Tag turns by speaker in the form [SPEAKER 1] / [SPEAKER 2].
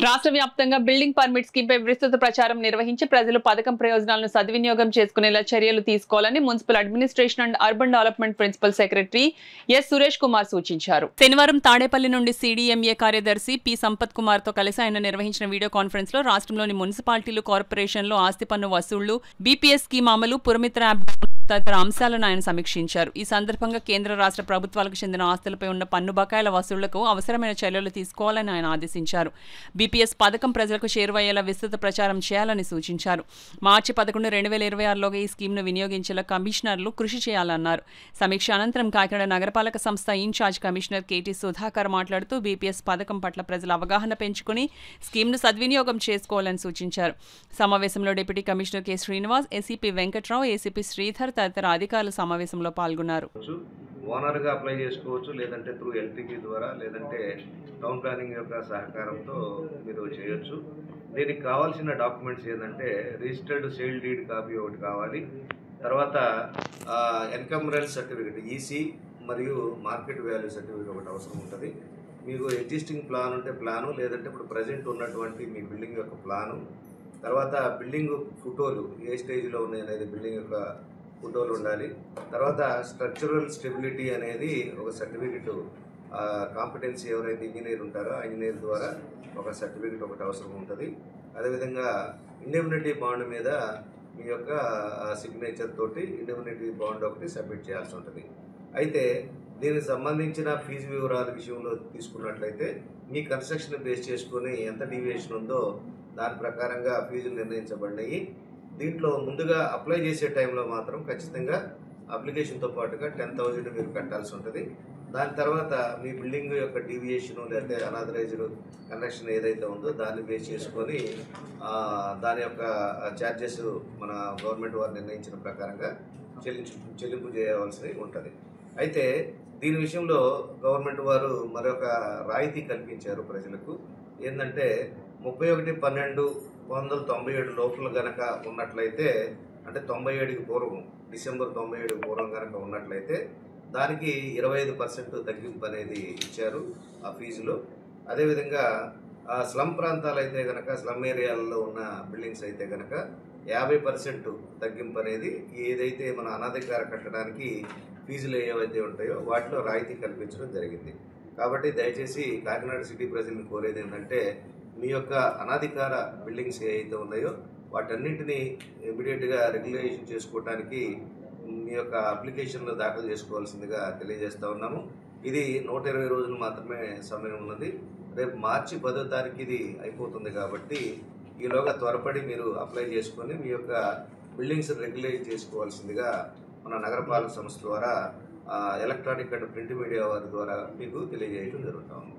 [SPEAKER 1] రాష్ట్ర వ్యాప్తంగా building permit scheme పై విస్తృత ప్రచారం నిర్వహించి ప్రజలు పథకం ప్రయోజనాలను సద్వినియోగం చేసుకునేలా చర్యలు తీసుకోవాలని municipal administration and urban development principal secretary S Suresh Kumar సూచించారు. శనివారం తాడేపల్లి నుండి సిడిఎంఏ కార్యదర్శి పి సంపత్ కుమార్ తో కలిసి ఆయన నిర్వహించిన వీడియో కాన్ఫరెన్స్ లో రాష్ట్రంలోని మున్సిపాలిటీలు, కార్పొరేషన్లో ఆస్తి పన్ను వసూళ్లు, బీపీఎస్ స్కీమ్ అమలు, పురమిత్ర యాప్ తదితర అంశాలను ఆయన సమీక్షించారు. ఈ సందర్భంగా కేంద్ర రాష్ట్ర ప్రభుత్వాలకు చెందిన ఆస్తులపై ఉన్న పన్ను బకాయిల వసూళ్లకు అవసరమైన చర్యలు తీసుకోవాలని ఆయన ఆదేశించారు. బీపీఎస్ పథకం ప్రజలకు చేరువయ్యేలా విస్తృత ప్రచారం చేయాలని సూచించారు. మార్చి 11, 2026లోగా ఈ స్కీమ్ను వినియోగించేలా కమిషనర్లు కృషి చేయాలన్నారు. సమీక్ష అనంతరం కాకినాడ నగరపాలక సంస్థ ఇన్ఛార్జ్ కమిషనర్ కేటీ సుధాకర్ మాట్లాడుతూ బీపీఎస్ పథకం పట్ల ప్రజల అవగాహన పెంచుకుని స్కీమ్ను సద్వినియోగం చేసుకోవాలని సూచించారు. సమావేశంలో deputy commissioner K Srinivas, ACP Venkatrao, ACP Sridhar తదితర అధికారులు సమావేశంలో పాల్గొన్నారు.
[SPEAKER 2] ఓనర్గా అప్లై చేసుకోవచ్చు, లేదంటే త్రూ ఎల్టీపీ ద్వారా, లేదంటే టౌన్ ప్లానింగ్ యొక్క సహకారంతో మీరు చేయొచ్చు. దీనికి కావాల్సిన డాక్యుమెంట్స్ ఏంటంటే రిజిస్టర్డ్ సేల్ డీడ్ కాపీ ఒకటి కావాలి, తర్వాత ఎన్కంబరెన్స్ సర్టిఫికేట్ ఈసీ మరియు మార్కెట్ వాల్యూ సర్టిఫికేట్ ఒకటి అవసరం ఉంటుంది. మీకు ఎగ్జిస్టింగ్ ప్లాన్ ఉంటే ప్లాను, లేదంటే ఇప్పుడు ప్రజెంట్ ఉన్నటువంటి మీ బిల్డింగ్ యొక్క ప్లాను, తర్వాత బిల్డింగ్ ఫోటోలు ఏ స్టేజ్లో ఉన్నాయి అనేది బిల్డింగ్ యొక్క ఫోటోలు ఉండాలి. తర్వాత స్ట్రక్చరల్ స్టెబిలిటీ అనేది ఒక సర్టిఫికెట్, కాంపిటెన్సీ ఎవరైతే ఇంజనీర్ ఉంటారో ఆ ఇంజనీర్ ద్వారా ఒక సర్టిఫికెట్ ఒకటి అవసరం ఉంటుంది. అదేవిధంగా ఇండెమ్నిటీ బాండ్ మీద మీ యొక్క సిగ్నేచర్ తోటి ఇండెమ్నిటీ బాండ్ ఒకటి సబ్మిట్ చేయాల్సి ఉంటుంది. అయితే దీనికి సంబంధించిన ఫీజు వివరాల విషయంలో తీసుకున్నట్లయితే మీ కన్స్ట్రక్షన్ బేస్ చేసుకొని ఎంత డీవియేషన్ ఉందో దాని ప్రకారంగా ఫీజులు నిర్ణయించబడినాయి. దీంట్లో ముందుగా అప్లై చేసే టైంలో మాత్రం ఖచ్చితంగా అప్లికేషన్తో పాటుగా 10,000 మీరు కట్టాల్సి ఉంటుంది. దాని తర్వాత మీ బిల్డింగ్ యొక్క డీవియేషను లేకపోతే అనాథరైజ్డ్ కన్స్ట్రక్షన్ ఏదైతే ఉందో దాన్ని బేస్ చేసుకొని దాని యొక్క ఛార్జెస్ మన గవర్నమెంట్ వారు నిర్ణయించిన ప్రకారంగా చెల్లింపు చేయవలసి ఉంటుంది. అయితే దీని విషయంలో గవర్నమెంట్ వారు మరొక రాయితీ కల్పించారు ప్రజలకు. ఏంటంటే 31/12/1997 లోపల గనక ఉన్నట్లయితే, అంటే 97కి పూర్వం, డిసెంబర్ 97కి పూర్వం కనుక ఉన్నట్లయితే దానికి 25% తగ్గింపు అనేది ఇచ్చారు ఆ ఫీజులో. అదేవిధంగా స్లమ్ ప్రాంతాలు అయితే కనుక, స్లమ్ ఏరియాలలో ఉన్న బిల్డింగ్స్ అయితే కనుక 50% తగ్గింపు అనేది, ఏదైతే మన అనాధికార కట్టడానికి ఫీజులు ఏవైతే ఉంటాయో వాటిలో రాయితీ కల్పించడం జరిగింది. కాబట్టి దయచేసి కాకినాడ సిటీ ప్రజలను కోరేది ఏంటంటే మీ యొక్క అనాధికార బిల్డింగ్స్ ఏవైతే ఉన్నాయో వాటన్నింటినీ ఇమీడియట్గా రెగ్యులేషన్ చేసుకోవడానికి మీ యొక్క అప్లికేషన్లు దాఖలు చేసుకోవాల్సిందిగా తెలియజేస్తూ ఉన్నాము. ఇది 120 రోజులు మాత్రమే సమయం ఉన్నది. రేపు మార్చి 10వ తారీఖు ఇది అయిపోతుంది. కాబట్టి ఈలోగా త్వరపడి మీరు అప్లై చేసుకొని మీ యొక్క బిల్డింగ్స్ రెగ్యులేట్ చేసుకోవాల్సిందిగా మన నగరపాలక సంస్థ ద్వారా ఎలక్ట్రానిక్ అండ్ ప్రింట్ మీడియా వారి ద్వారా మీకు తెలియజేయడం జరుగుతూ ఉంది.